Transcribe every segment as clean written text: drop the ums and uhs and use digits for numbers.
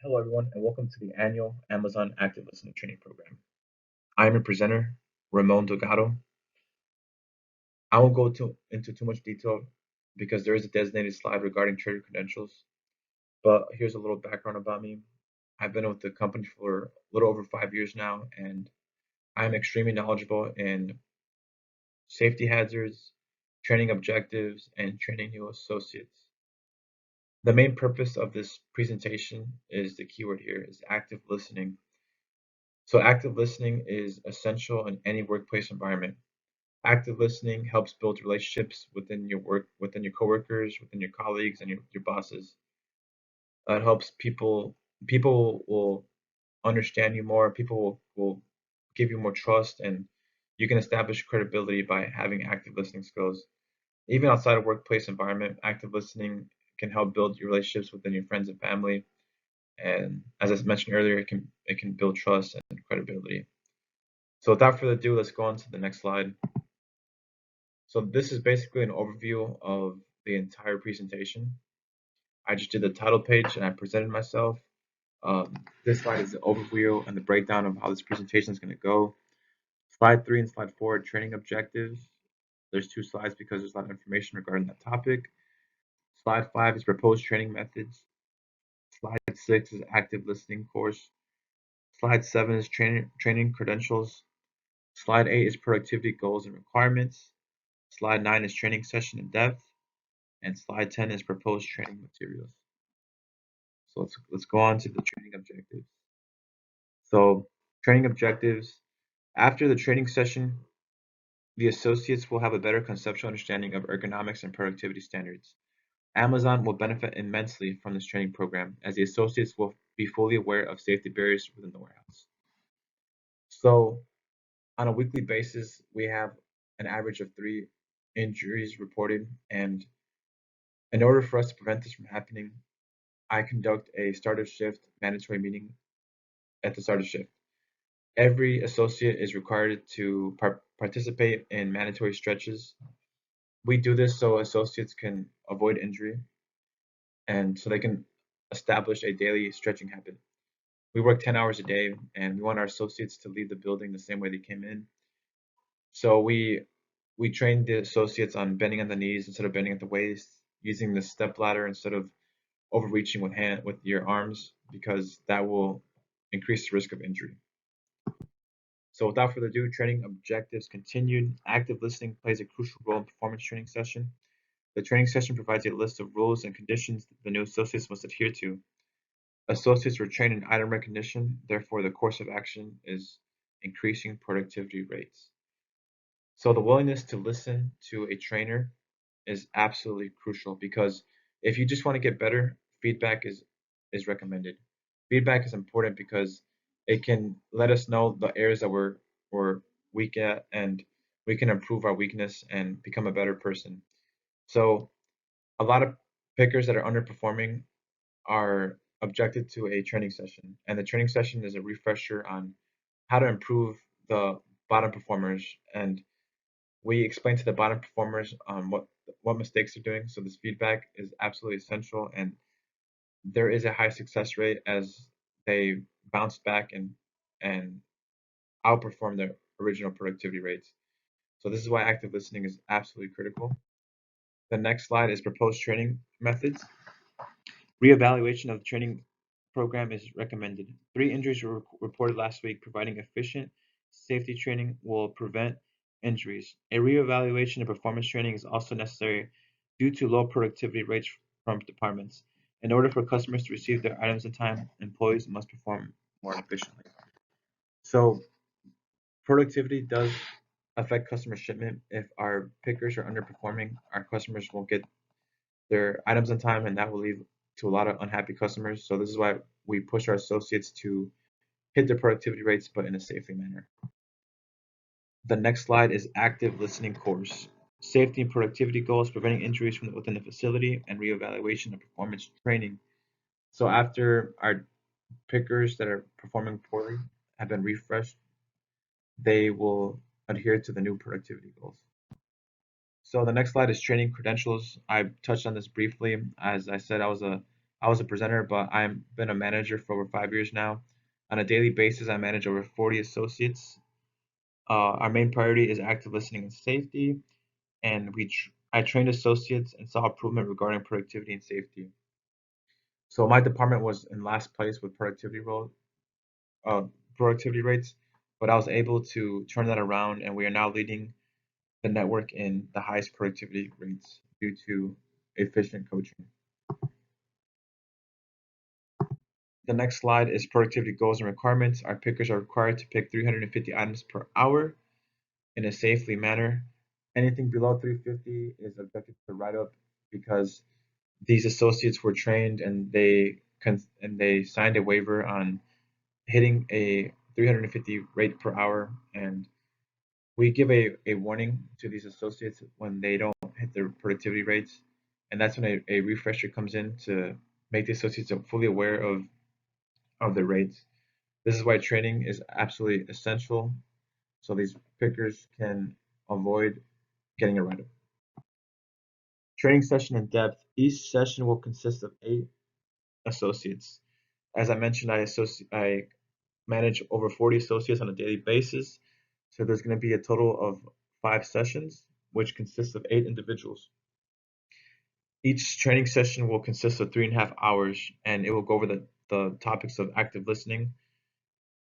Hello, everyone, and welcome to the annual Amazon Active Listening Training Program. I am your presenter, Ramon Delgado. I won't into too much detail because there is a designated slide regarding trader credentials, but here's a little background about me. I've been with the company for a little over 5 years now, and I am extremely knowledgeable in safety hazards, training objectives, and training new associates. The main purpose of this presentation is the keyword here is active listening. So active listening is essential in any workplace environment. Active listening helps build relationships within your work, within your coworkers, within your colleagues, and your bosses. It helps people will understand you more, people will give you more trust, and you can establish credibility by having active listening skills. Even outside of workplace environment, active listening can help build your relationships within your friends and family. And as I mentioned earlier, it can build trust and credibility. So without further ado, let's go on to the next slide. So this is basically an overview of the entire presentation. I just did the title page and I presented myself. This slide is the overview and the breakdown of how this presentation is going to go. Slide 3 and slide 4 are training objectives. There's two slides because there's a lot of information regarding that topic. Slide 5 is proposed training methods. Slide 6 is active listening course. Slide 7 is training credentials. Slide 8 is productivity goals and requirements. Slide 9 is training session in depth. And slide 10 is proposed training materials. So let's go on to the training objectives. So training objectives. After the training session, the associates will have a better conceptual understanding of ergonomics and productivity standards. Amazon will benefit immensely from this training program as the associates will be fully aware of safety barriers within the warehouse. So on a weekly basis, we have an average of 3 injuries reported, and in order for us to prevent this from happening, I conduct a start of shift mandatory meeting at the start of shift. Every associate is required to participate in mandatory stretches. We do this so associates can avoid injury and so they can establish a daily stretching habit. We work 10 hours a day and we want our associates to leave the building the same way they came in. So we train the associates on bending at the knees instead of bending at the waist, using the step ladder instead of overreaching with your arms because that will increase the risk of injury. So without further ado, training objectives continued. Active listening plays a crucial role in performance training session. The training session provides a list of rules and conditions the new associates must adhere to. Associates were trained in item recognition, therefore the course of action is increasing productivity rates. So the willingness to listen to a trainer is absolutely crucial because if you just want to get better, feedback is recommended. Feedback is important because it can let us know the areas that we're weak at, and we can improve our weakness and become a better person. So a lot of pickers that are underperforming are objected to a training session, and the training session is a refresher on how to improve the bottom performers, and we explain to the bottom performers what mistakes they're doing. So this feedback is absolutely essential, and there is a high success rate as they bounce back and outperform their original productivity rates. So this is why active listening is absolutely critical. The next slide is proposed training methods. Reevaluation of the training program is recommended. 3 injuries were reported last week. Providing efficient safety training will prevent injuries. A reevaluation of performance training is also necessary due to low productivity rates from departments. In order for customers to receive their items in time, employees must perform more efficiently. So productivity does affect customer shipment. If our pickers are underperforming, our customers won't get their items in time, and that will lead to a lot of unhappy customers. So this is why we push our associates to hit their productivity rates, but in a safely manner. The next slide is active listening course. Safety and productivity goals, preventing injuries from within the facility, and reevaluation of performance training. So after our pickers that are performing poorly have been refreshed, they will adhere to the new productivity goals. So the next slide is training credentials. I touched on this briefly. As I said, I was a I was a presenter, but I've been a manager for over 5 years now. On a daily basis, I manage over 40 associates. Our main priority is active listening and safety, and I trained associates and saw improvement regarding productivity and safety. So my department was in last place with uh, productivity rates, but I was able to turn that around, and we are now leading the network in the highest productivity rates due to efficient coaching. The next slide is productivity goals and requirements. Our pickers are required to pick 350 items per hour in a safely manner. Anything below 350 is objected to write up because these associates were trained and they signed a waiver on hitting a 350 rate per hour, and we give a warning to these associates when they don't hit their productivity rates, and that's when a refresher comes in to make the associates fully aware of their rates. This is why training is absolutely essential so these pickers can avoid getting a write-up. Training session in depth. Each session will consist of 8 associates. As I mentioned, I manage over 40 associates on a daily basis. So there's going to be a total of 5 sessions, which consists of 8 individuals. Each training session will consist of 3.5 hours, and it will go over the topics of active listening,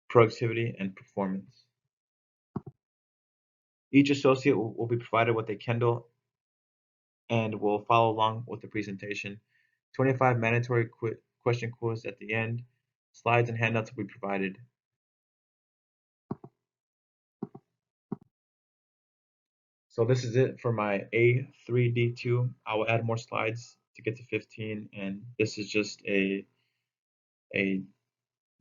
productivity, and performance. Each associate will be provided with a Kindle and will follow along with the presentation. 25 mandatory question quiz at the end. Slides and handouts will be provided. So this is it for my A3D2. I will add more slides to get to 15, and this is just a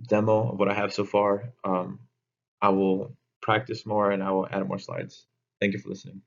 demo of what I have so far. I will practice more and I will add more slides. Thank you for listening.